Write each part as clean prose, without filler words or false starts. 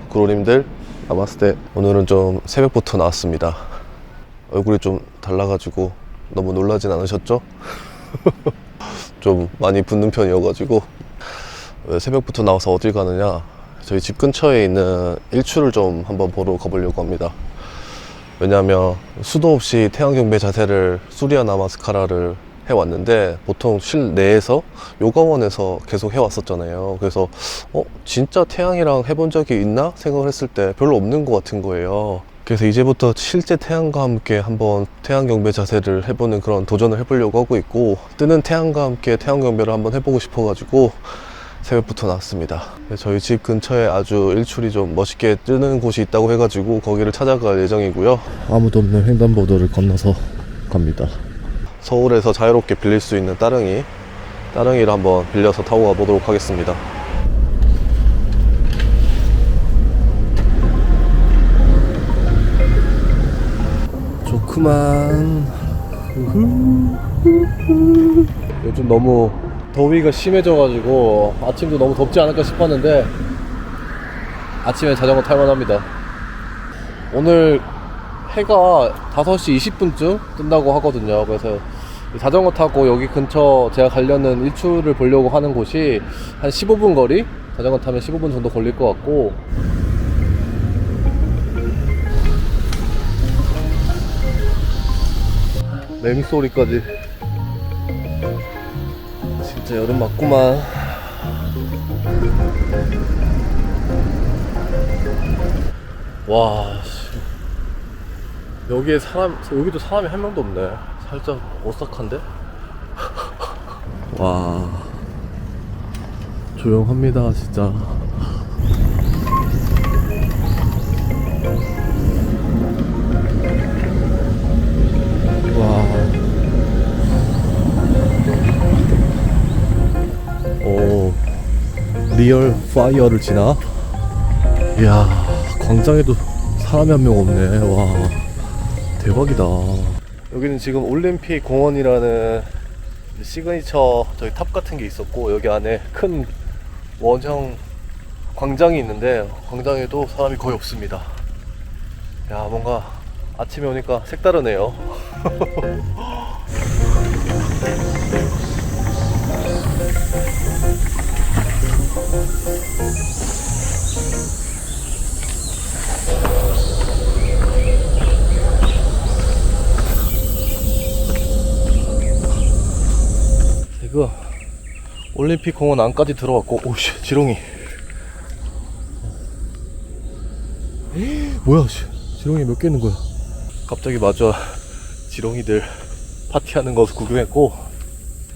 구로님들 나마스테. 오늘은 좀 새벽부터 나왔습니다. 얼굴이 좀 달라가지고 너무 놀라진 않으셨죠? 좀 많이 붓는 편이어가지고. 왜 새벽부터 나와서 어딜 가느냐, 저희 집 근처에 있는 일출을 좀 한번 보러 가보려고 합니다. 왜냐하면 수도 없이 태양경배 자세를 수리아 나마스카라를 해왔는데 보통 실내에서 요가원에서 계속 해왔었잖아요. 그래서 진짜 태양이랑 해본 적이 있나 생각을 했을 때 별로 없는 것 같은 거예요. 그래서 이제부터 실제 태양과 함께 한번 태양경배 자세를 해보는 그런 도전을 해보려고 하고 있고, 뜨는 태양과 함께 태양경배를 한번 해보고 싶어가지고 새벽부터 나왔습니다. 저희 집 근처에 아주 일출이 좀 멋있게 뜨는 곳이 있다고 해가지고 거기를 찾아갈 예정이고요. 아무도 없는 횡단보도를 건너서 갑니다. 서울에서 자유롭게 빌릴 수 있는 따릉이를 한번 빌려서 타고 가보도록 하겠습니다. 좋구만. 요즘 너무 더위가 심해져가지고 아침도 너무 덥지 않을까 싶었는데 아침에 자전거 탈만합니다. 오늘 해가 5시 20분쯤 뜬다고 하거든요. 그래서 자전거 타고 여기 근처 제가 가려는 일출을 보려고 하는 곳이 한 15분 거리? 자전거 타면 15분 정도 걸릴 것 같고, 매미 소리까지 진짜 여름 맞구만. 와, 여기도 사람이 한 명도 없네. 살짝 오싹한데? 와, 조용합니다 진짜. 와, 오, 리얼 파이어를 지나? 이야, 광장에도 사람이 한 명 없네. 와, 대박이다. 여기는 지금 올림픽 공원이라는 시그니처 저희 탑 같은 게 있었고, 여기 안에 큰 원형 광장이 있는데 광장에도 사람이 거의 없습니다. 야, 뭔가 아침에 오니까 색다르네요. 지금 올림픽 공원 안까지 들어왔고, 오씨, 지렁이. 뭐야, 지렁이 몇 개 있는 거야? 갑자기 마주 지렁이들 파티하는 것을 구경했고,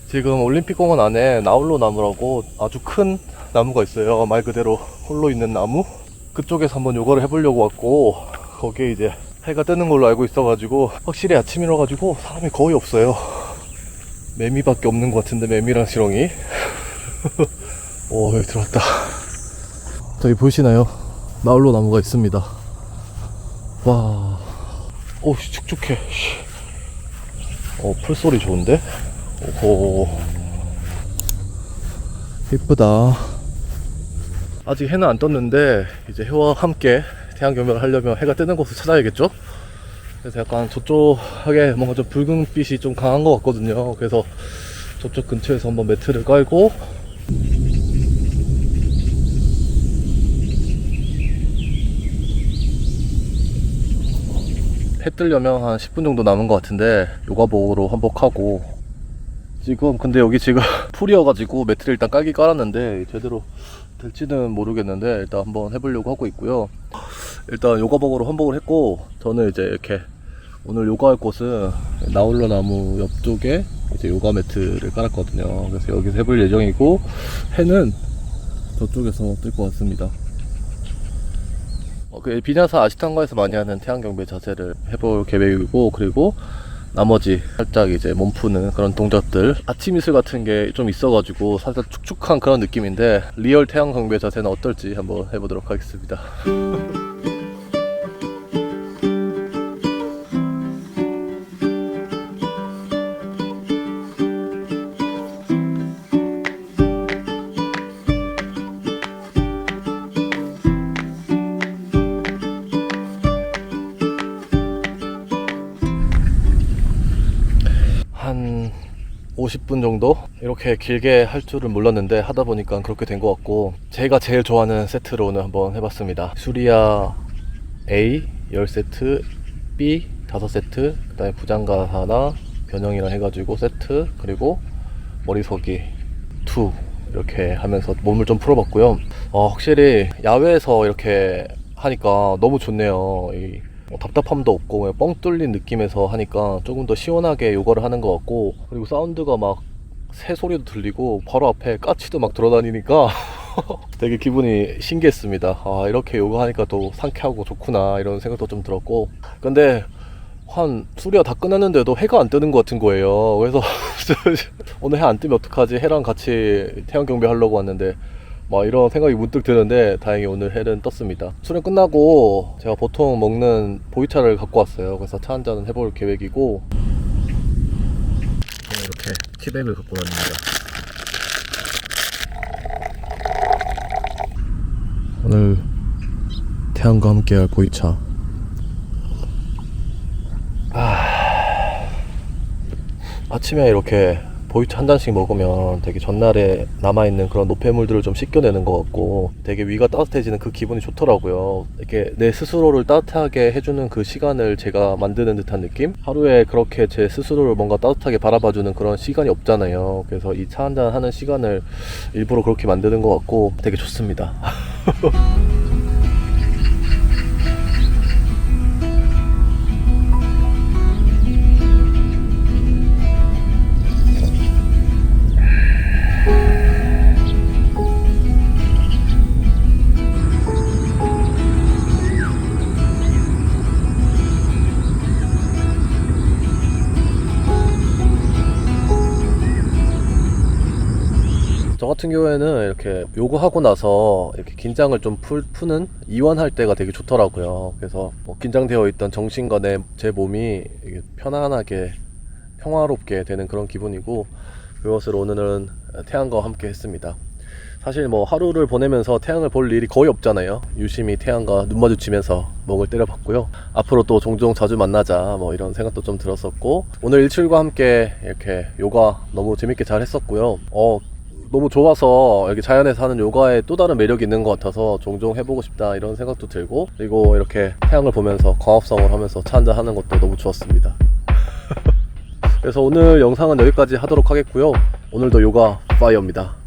지금 올림픽 공원 안에 나홀로 나무라고 아주 큰 나무가 있어요. 말 그대로 홀로 있는 나무? 그쪽에서 한번 요가를 해보려고 왔고, 거기에 이제 해가 뜨는 걸로 알고 있어가지고, 확실히 아침이라 가지고 사람이 거의 없어요. 매미밖에 없는 것 같은데, 매미랑 지렁이. 오, 여기 들어왔다. 저기 보이시나요? 나홀로 나무가 있습니다. 와, 오, 축축해. 풀소리 좋은데? 오호, 이쁘다. 아직 해는 안 떴는데 이제 해와 함께 태양경배를 하려면 해가 뜨는 곳을 찾아야겠죠? 그래서 약간 저쪽에 뭔가 좀 붉은빛이 좀 강한 것 같거든요. 그래서 저쪽 근처에서 한번 매트를 깔고, 해 뜨려면 한 10분 정도 남은 것 같은데 요가복으로 한복하고, 지금 근데 여기 지금 풀이어가지고 매트를 일단 깔긴 깔았는데 제대로 될지는 모르겠는데 일단 한번 해보려고 하고 있고요. 일단 요가복으로 한복을 했고, 저는 이제 이렇게 오늘 요가할 곳은 나홀로 나무 옆쪽에 이제 요가 매트를 깔았거든요. 그래서 여기서 해볼 예정이고, 해는 저쪽에서 뜰 것 같습니다. 그 비냐사 아시탄가에서 많이 하는 태양경배 자세를 해볼 계획이고, 그리고 나머지 살짝 이제 몸 푸는 그런 동작들, 아침 이슬 같은 게 좀 있어가지고 살짝 축축한 그런 느낌인데, 리얼 태양경배 자세는 어떨지 한번 해보도록 하겠습니다. 한 50분 정도? 이렇게 길게 할 줄은 몰랐는데 하다 보니까 그렇게 된 것 같고, 제가 제일 좋아하는 세트로 오늘 한번 해봤습니다. 수리야 A 10세트, B 5세트, 그 다음에 부장가 하나, 변형이랑 해가지고 세트, 그리고 머리석이 2 이렇게 하면서 몸을 좀 풀어봤고요. 확실히 야외에서 이렇게 하니까 너무 좋네요. 답답함도 없고 그냥 뻥 뚫린 느낌에서 하니까 조금 더 시원하게 요가를 하는 것 같고, 그리고 사운드가 막 새소리도 들리고 바로 앞에 까치도 막 돌아다니니까 되게 기분이 신기했습니다. 이렇게 요가 하니까 또 상쾌하고 좋구나 이런 생각도 좀 들었고, 근데 한 수리가 다 끝났는데도 해가 안 뜨는 것 같은 거예요. 그래서 오늘 해 안 뜨면 어떡하지, 해랑 같이 태양 경배 하려고 왔는데 막 이런 생각이 문득 드는데, 다행히 오늘 해는 떴습니다. 수련 끝나고 제가 보통 먹는 보이차를 갖고 왔어요. 그래서 차 한잔은 해볼 계획이고, 이렇게 티백을 갖고 왔습니다. 오늘 태양과 함께할 보이차. 아침에 이렇게 보이차 한 잔씩 먹으면 되게 전날에 남아있는 그런 노폐물들을 좀 씻겨내는 것 같고 되게 위가 따뜻해지는 그 기분이 좋더라고요. 이렇게 내 스스로를 따뜻하게 해주는 그 시간을 제가 만드는 듯한 느낌? 하루에 그렇게 제 스스로를 뭔가 따뜻하게 바라봐주는 그런 시간이 없잖아요. 그래서 이 차 한잔 하는 시간을 일부러 그렇게 만드는 것 같고 되게 좋습니다. 저 같은 경우에는 이렇게 요구하고 나서 이렇게 긴장을 좀 푸는, 이완할 때가 되게 좋더라고요. 그래서 긴장되어 있던 정신과 제 몸이 편안하게 평화롭게 되는 그런 기분이고, 그것을 오늘은 태양과 함께 했습니다. 사실 하루를 보내면서 태양을 볼 일이 거의 없잖아요. 유심히 태양과 눈 마주치면서 목을 때려봤고요. 앞으로 또 종종 자주 만나자 이런 생각도 좀 들었었고, 오늘 일출과 함께 이렇게 요가 너무 재밌게 잘 했었고요. 너무 좋아서 여기 자연에서 하는 요가에 또 다른 매력이 있는 것 같아서 종종 해보고 싶다 이런 생각도 들고, 그리고 이렇게 태양을 보면서 광합성을 하면서 차 한잔 하는 것도 너무 좋았습니다. 그래서 오늘 영상은 여기까지 하도록 하겠고요. 오늘도 요가 파이어입니다.